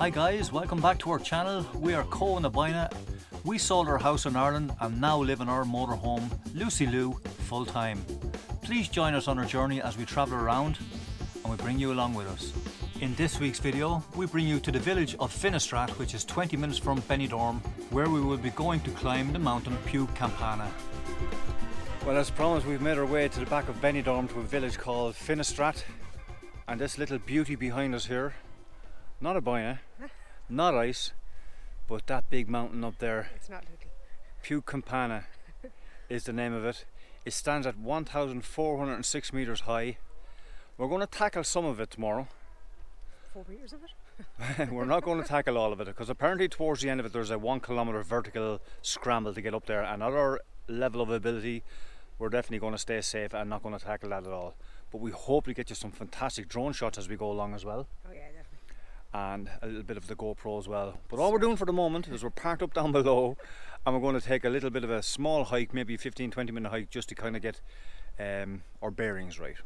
Hi guys, welcome back to our channel. We are Co and Abina. We sold our house in Ireland and now live in our motorhome, Lucy Lou, full time. Please join us on our journey as we travel around and we bring you along with us. In this week's video, we bring you to the village of Finestrat, which is 20 minutes from Benidorm, where we will be going to climb the mountain Puig Campana. Well, as promised, we've made our way to the back of Benidorm to a village called Finestrat. And this little beauty behind us here, not a boina, not ice, but that big mountain up there. It's not little. Puig Campana is the name of it. It stands at 1,406 meters high. We're going to tackle some of it tomorrow. 4 meters of it? We're not going to tackle all of it because apparently towards the end of it there's a 1 kilometer vertical scramble to get up there, and at our level of ability we're definitely going to stay safe and not going to tackle that at all. But we hope to get you some fantastic drone shots as we go along as well. Oh yeah, definitely. And a little bit of the GoPro as well. But all we're doing for the moment is we're parked up down below and we're going to take a little bit of a small hike, maybe a 15-20 minute hike, just to kind of get our bearings right.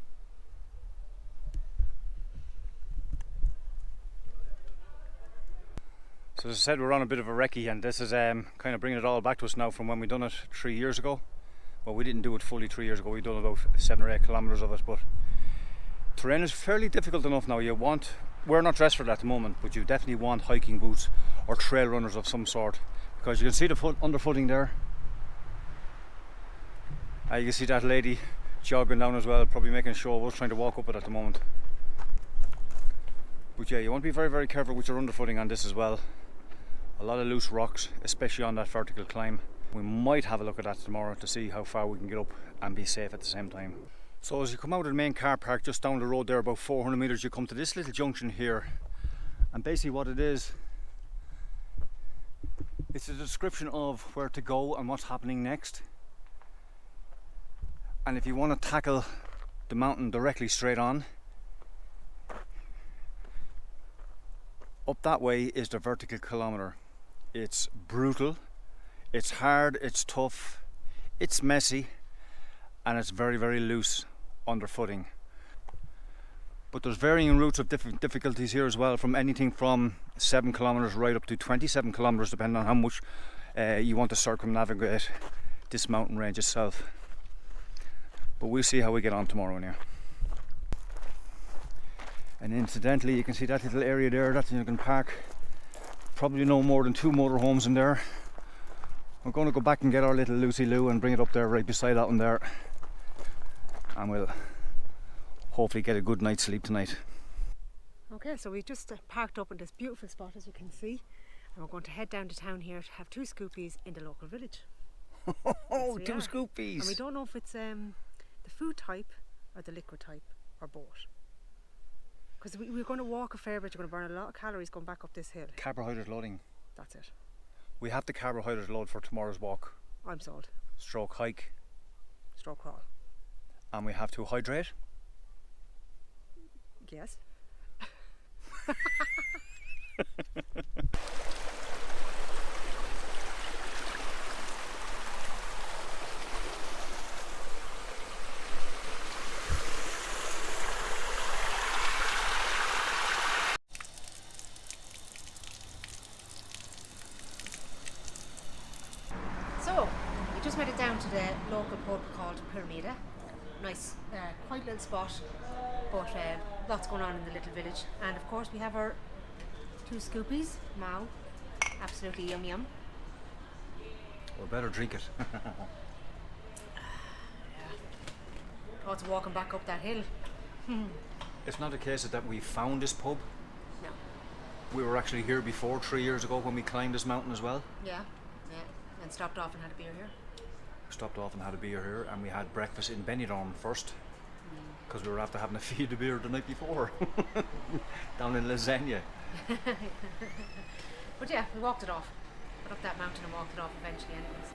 So as I said, we're on a bit of a recce, and this is kind of bringing it all back to us now from when we done it 3 years ago. Well, we didn't do it fully 3 years ago, we done about 7 or 8 kilometers of it, but terrain is fairly difficult enough now. We're not dressed for that at the moment, but you definitely want hiking boots or trail runners of some sort, because you can see the underfooting there. You can see that lady jogging down as well, probably making a show of us trying to walk up it at the moment. But yeah, you want to be very, very careful with your underfooting on this as well. A lot of loose rocks, especially on that vertical climb. We might have a look at that tomorrow to see how far we can get up and be safe at the same time. So as you come out of the main car park just down the road there, about 400 meters, you come to this little junction here. And basically what it is, it's a description of where to go and what's happening next. And if you want to tackle the mountain directly straight on, up that way is the vertical kilometer. It's brutal, it's hard, it's tough, it's messy, and it's very, very loose underfooting. But there's varying routes of different difficulties here as well, from anything from 7 kilometers right up to 27 kilometers, depending on how much you want to circumnavigate this mountain range itself. But we'll see how we get on tomorrow now. And incidentally, you can see that little area there that you can park probably no more than 2 motorhomes in there. We're going to go back and get our little Lucy Lou and bring it up there right beside that one there, and we'll hopefully get a good night's sleep tonight. Okay, so we just parked up in this beautiful spot, as you can see, and we're going to head down to town here to have 2 scoopies in the local village. Oh, 2 scoopies! And we don't know if it's the food type or the liquid type or both. Because we're going to walk a fair bit, you're going to burn a lot of calories going back up this hill. Carbohydrate loading. That's it. We have the carbohydrate load for tomorrow's walk. I'm sold. Stroke hike. Stroke crawl. And we have to hydrate. Yes. So, we just made it down to the local pub called Pyramida. Nice, quiet little spot, but lots going on in the little village. And of course we have our 2 scoopies, Mao, absolutely yum yum. We better drink it. Lots of walking back up that hill. It's not a case of that we found this pub. No. We were actually here before 3 years ago when we climbed this mountain as well. Yeah, and stopped off and had a beer here. Stopped off and had a beer here, and we had breakfast in Benidorm first, because we were after having a feed of beer the night before down in Lasagna. But yeah, we walked it off. Went up that mountain and walked it off eventually anyways.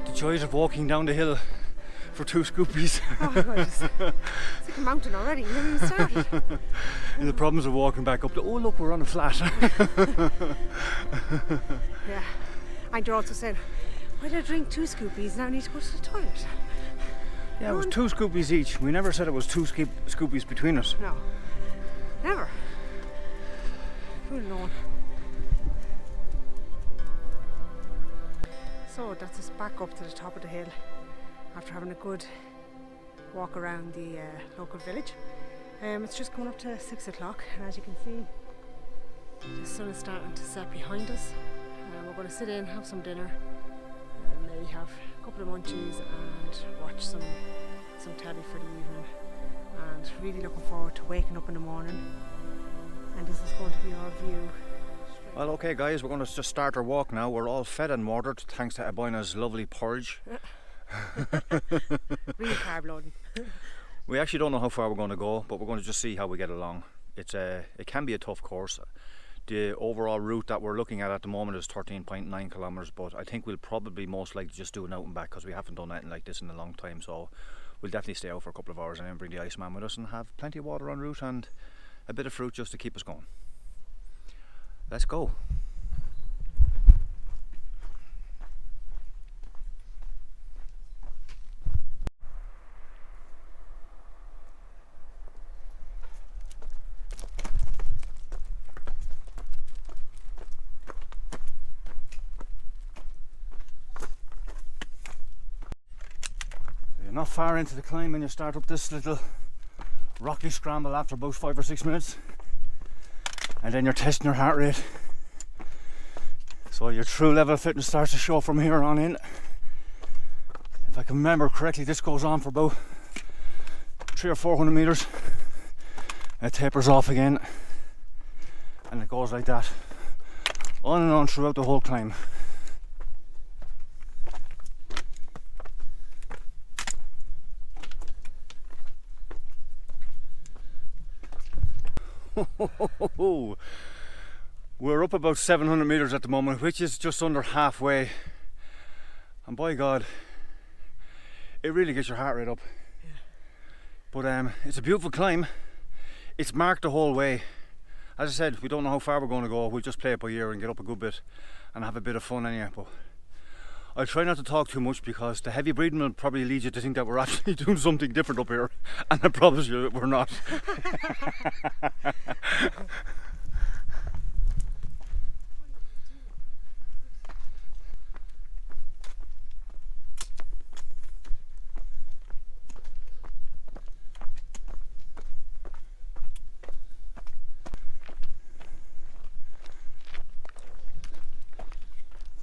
The joys of walking down the hill for 2 scoopies. Oh my God, it's like a mountain already. We haven't even started. And the problems of walking back up. Oh look, we're on a flat. Yeah. And you're also saying, why did I drink 2 scoopies? Now I need to go to the toilet. Yeah, it was 2 scoopies each. We never said it was 2 scoopies between us. No. Never. Who would have known? So that's us back up to the top of the hill after having a good walk around the local village. It's just coming up to 6 o'clock, and as you can see, the sun is starting to set behind us. We're going to sit in, have some dinner, and maybe have a couple of munchies and watch some telly for the evening. And really looking forward to waking up in the morning. And this is going to be our view. Well, okay guys, we're going to just start our walk now. We're all fed and watered thanks to Aboina's lovely porridge. Real carb loading. We actually don't know how far we're going to go, but we're going to just see how we get along. It can be a tough course. The overall route that we're looking at the moment is 13.9 kilometers, but I think we'll probably most likely just do an out and back because we haven't done anything like this in a long time. So we'll definitely stay out for a couple of hours and then bring the Iceman with us and have plenty of water en route and a bit of fruit just to keep us going. Let's go. You're not far into the climb when you start up this little rocky scramble after about 5 or 6 minutes. And then you're testing your heart rate, so your true level of fitness starts to show from here on in. If I can remember correctly, this goes on for about 300 or 400 meters. It tapers off again, and it goes like that on and on throughout the whole climb. We're up about 700 meters at the moment, which is just under halfway, and by God, it really gets your heart rate up. Yeah. But it's a beautiful climb. It's marked the whole way. As I said, we don't know how far we're going to go. We'll just play it by ear and get up a good bit and have a bit of fun anyhow. But I'll try not to talk too much because the heavy breathing will probably lead you to think that we're actually doing something different up here, and I promise you that we're not.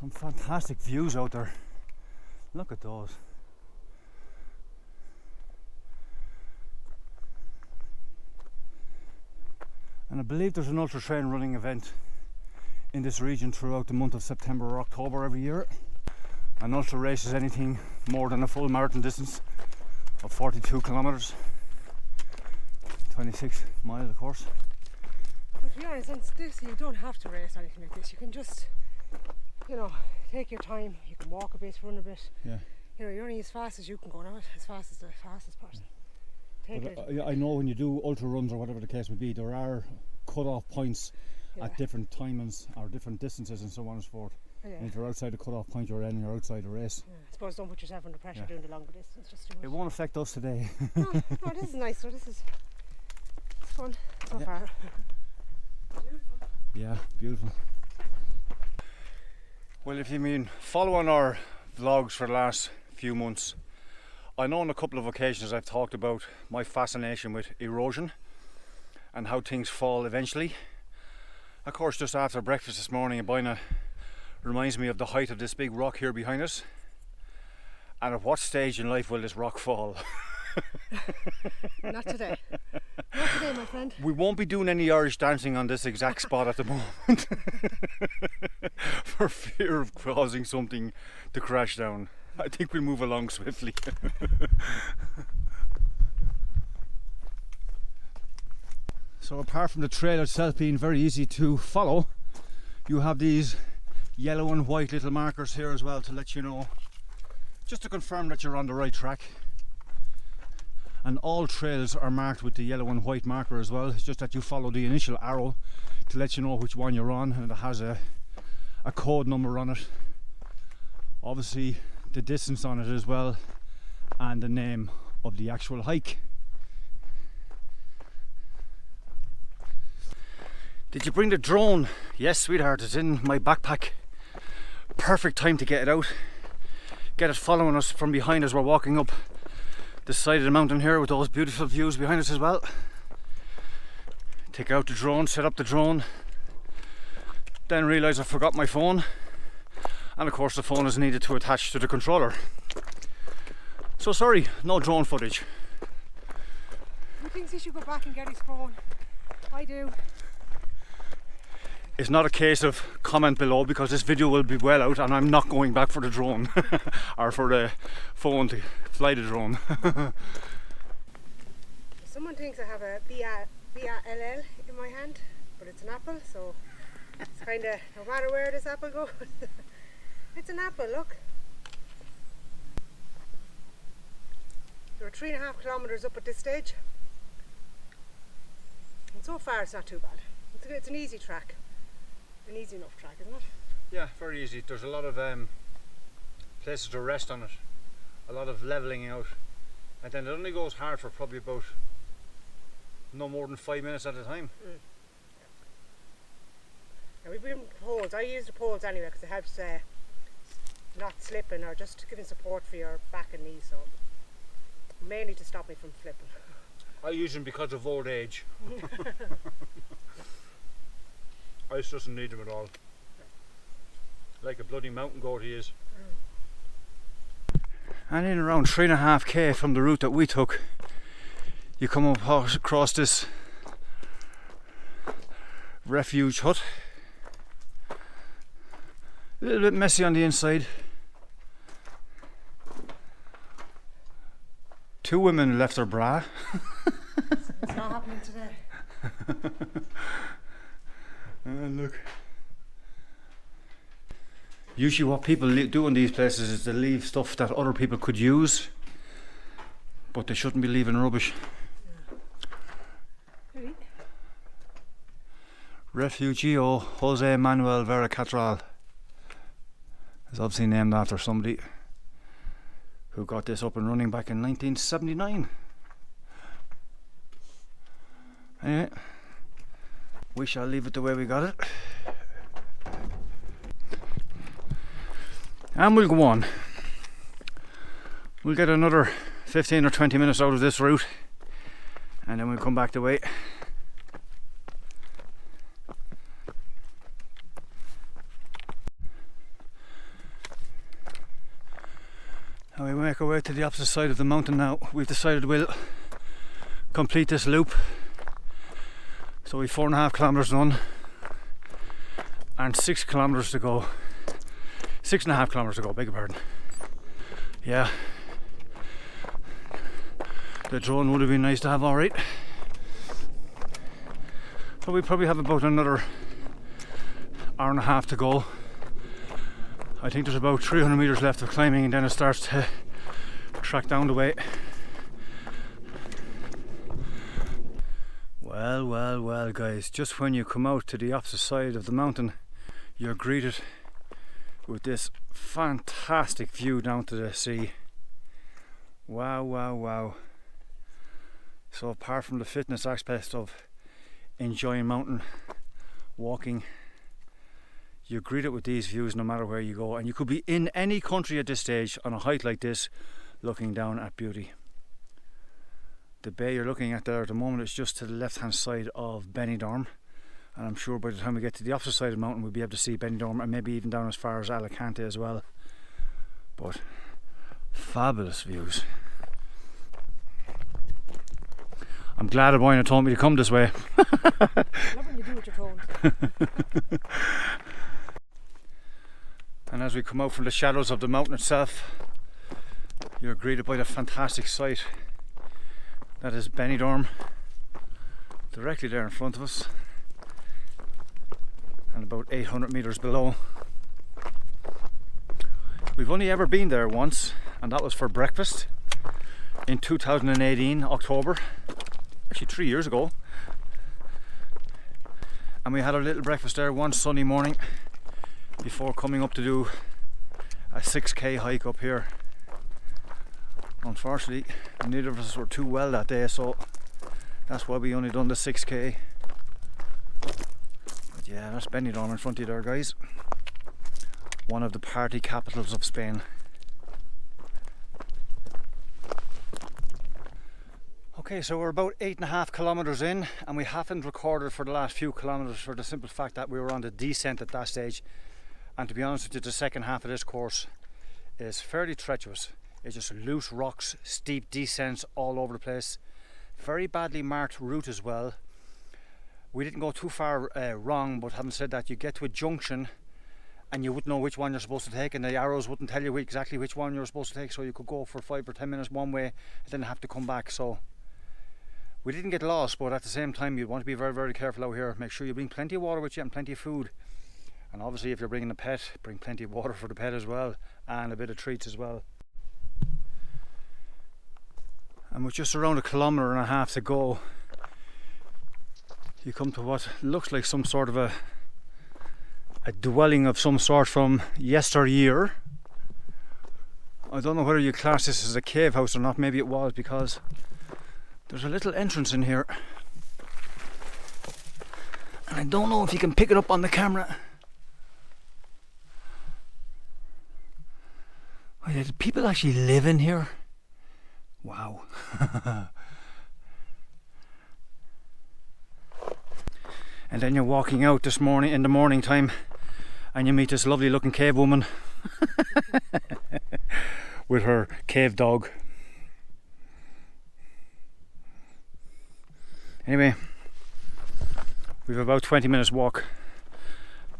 Some fantastic views out there. Look at those. And I believe there's an ultra trail running event in this region throughout the month of September or October every year. An ultra race is anything more than a full marathon distance of 42 kilometers, 26 miles of course. But to be honest, in this you don't have to race anything like this. You can just, you know, take your time. You can walk a bit, run a bit. Yeah. You know, you're only as fast as you can go, not as fast as the fastest person. I know when you do ultra runs or whatever the case may be, there are cut-off points at different timings or different distances and so on and so forth. Yeah. And if you're outside the cut-off point, you're outside the race. Yeah. I suppose don't put yourself under pressure doing the longer distance. Just do it. It won't affect us today. No, this is nice. So it's fun so far. Beautiful. Yeah, beautiful. Well, if you mean following our vlogs for the last few months, I know on a couple of occasions I've talked about my fascination with erosion and how things fall eventually. Of course, just after breakfast this morning, Aboina reminds me of the height of this big rock here behind us. And at what stage in life will this rock fall? Not today. Not today, my friend. We won't be doing any Irish dancing on this exact spot at the moment for fear of causing something to crash down. I think we'll move along swiftly. So apart from the trail itself being very easy to follow, you have these yellow and white little markers here as well to let you know, just to confirm that you're on the right track. and all trails are marked with the yellow and white marker as well. It's just that you follow the initial arrow to let you know which one you're on, and it has a code number on it, obviously the distance on it as well, and the name of the actual hike. Did you bring the drone? Yes, sweetheart, it's in my backpack. Perfect time to get it out, get it following us from behind as we're walking up the side of the mountain here with those beautiful views behind us as well. Take out the drone, set up the drone, then realise I forgot my phone, and of course the phone is needed to attach to the controller. So sorry, no drone footage. He thinks he should go back and get his phone. I do. It's not a case of comment below, because this video will be well out and I'm not going back for the drone or for the phone to fly the drone. Someone thinks I have a B-A-L-L in my hand, but it's an apple, so it's kind of, no matter where this apple goes, it's an apple, look. There are 3.5 kilometres up at this stage, and so far it's not too bad. It's an easy track. An easy enough track, isn't it? Yeah, very easy. There's a lot of places to rest on it, a lot of levelling out, and then it only goes hard for probably about no more than 5 minutes at a time. Now we bring poles. I use the poles anyway because it helps not slipping, or just giving support for your back and knees, so mainly to stop me from flipping. I use them because of old age. Ice doesn't need them at all. Like a bloody mountain goat he is. And in around 3.5k from the route that we took, you come up across this refuge hut. A little bit messy on the inside. 2 women left their bra. It's not happening today. Look. Usually what people do in these places is they leave stuff that other people could use, but they shouldn't be leaving rubbish. Really? Refugio Jose Manuel Vera Catral is obviously named after somebody who got this up and running back in 1979. Anyway, we shall leave it the way we got it. And we'll go on. We'll get another 15 or 20 minutes out of this route, and then we'll come back the way. And we make our way to the opposite side of the mountain now. We've decided we'll complete this loop. So we've 4.5 kilometres done and 6 kilometres to go. 6.5 kilometres to go, beg your pardon. Yeah. The drone would have been nice to have, alright. So we probably have about another 1.5 hours to go. I think there's about 300 metres left of climbing, and then it starts to track down the way. Well guys, just when you come out to the opposite side of the mountain, you're greeted with this fantastic view down to the sea. Wow. So apart from the fitness aspect of enjoying mountain walking, you're greeted with these views no matter where you go, and you could be in any country at this stage on a hike like this looking down at beauty. The bay you're looking at there at the moment is just to the left hand side of Benidorm, and I'm sure by the time we get to the opposite side of the mountain we'll be able to see Benidorm, and maybe even down as far as Alicante as well. But fabulous views. I'm glad Aboyna told me to come this way. Love when you do what you're told. And as we come out from the shadows of the mountain itself, you're greeted by the fantastic sight that is Benidorm, directly there in front of us, and about 800 metres below. We've only ever been there once, and that was for breakfast. in 2018, October, actually 3 years ago. And we had a little breakfast there one Sunday morning before coming up to do a 6k hike up here. Unfortunately, neither of us were too well that day, so that's why we only done the 6k. But yeah, that's Benidorm in front of you there, guys. One of the party capitals of Spain. Okay, so we're about 8.5 kilometers in, and we haven't recorded for the last few kilometers for the simple fact that we were on the descent at that stage. And to be honest with you, the second half of this course is fairly treacherous. It's just loose rocks, steep descents all over the place. Very badly marked route as well. We didn't go too far wrong, but having said that, you get to a junction and you wouldn't know which one you're supposed to take, and the arrows wouldn't tell you exactly which one you're supposed to take, so you could go for 5 or 10 minutes one way and then have to come back. So we didn't get lost, but at the same time you want to be very, very careful out here. Make sure you bring plenty of water with you and plenty of food. And obviously if you're bringing a pet, bring plenty of water for the pet as well, and a bit of treats as well. And with just around 1.5 kilometers to go, you come to what looks like some sort of a dwelling of some sort from yesteryear. I don't know whether you class this as a cave house or not. Maybe it was, because there's a little entrance in here, and I don't know if you can pick it up on the camera. Oh, yeah, do people actually live in here? Wow. And then you're walking out this morning in the morning time, and you meet this lovely looking cave woman with her cave dog. Anyway, we've about 20 minutes walk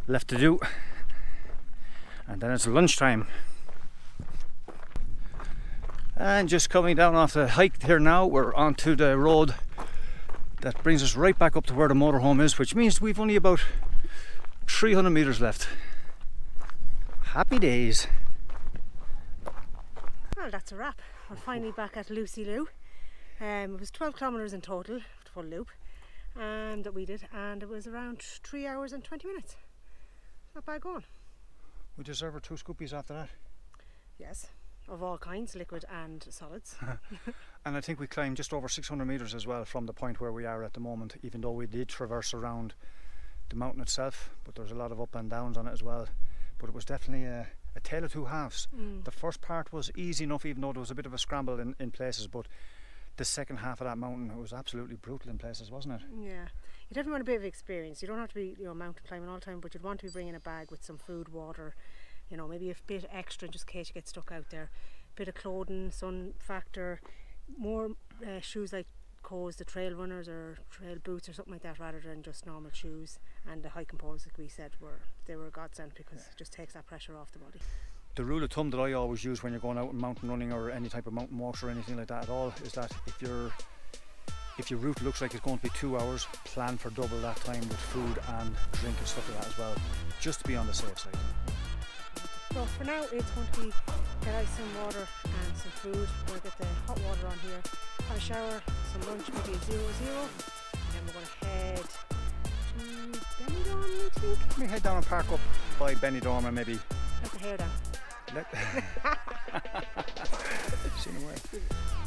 left to do, and then it's lunchtime. And just coming down off the hike here now, we're onto the road that brings us right back up to where the motorhome is, which means we've only about 300 meters left. Happy days. Well, that's a wrap. We're finally back at Lucy Lou. It was 12 kilometers in total, full loop, that we did, and it was around 3 hours and 20 minutes. Not bad going. We deserve our 2 scoopies after that. Yes. Of all kinds, liquid and solids. And I think we climbed just over 600 meters as well from the point where we are at the moment, even though we did traverse around the mountain itself, but there's a lot of up and downs on it as well. But it was definitely a tale of two halves. The first part was easy enough, even though there was a bit of a scramble in places, but the second half of that mountain, it was absolutely brutal in places, wasn't it? Yeah, you definitely want a bit of experience. You don't have to be, mountain climbing all the time, but you'd want to be bringing a bag with some food, water, maybe a bit extra just in case you get stuck out there. Bit of clothing, sun factor, more shoes like the trail runners or trail boots or something like that, rather than just normal shoes. And the hiking poles, like we said, they were a godsend, because it just takes that pressure off the body. The rule of thumb that I always use when you're going out mountain running or any type of mountain walks or anything like that at all is that if your route looks like it's going to be 2 hours, plan for double that time with food and drink and stuff like that as well, just to be on the safe side. So for now it's going to be get ice, some water and some food. We'll get the hot water on here, have a shower, some lunch, maybe a 0-0, and then we're going to head to Benidorm, I think. Let me head down and park up by Benidorm and maybe let the hair down. See you in a while.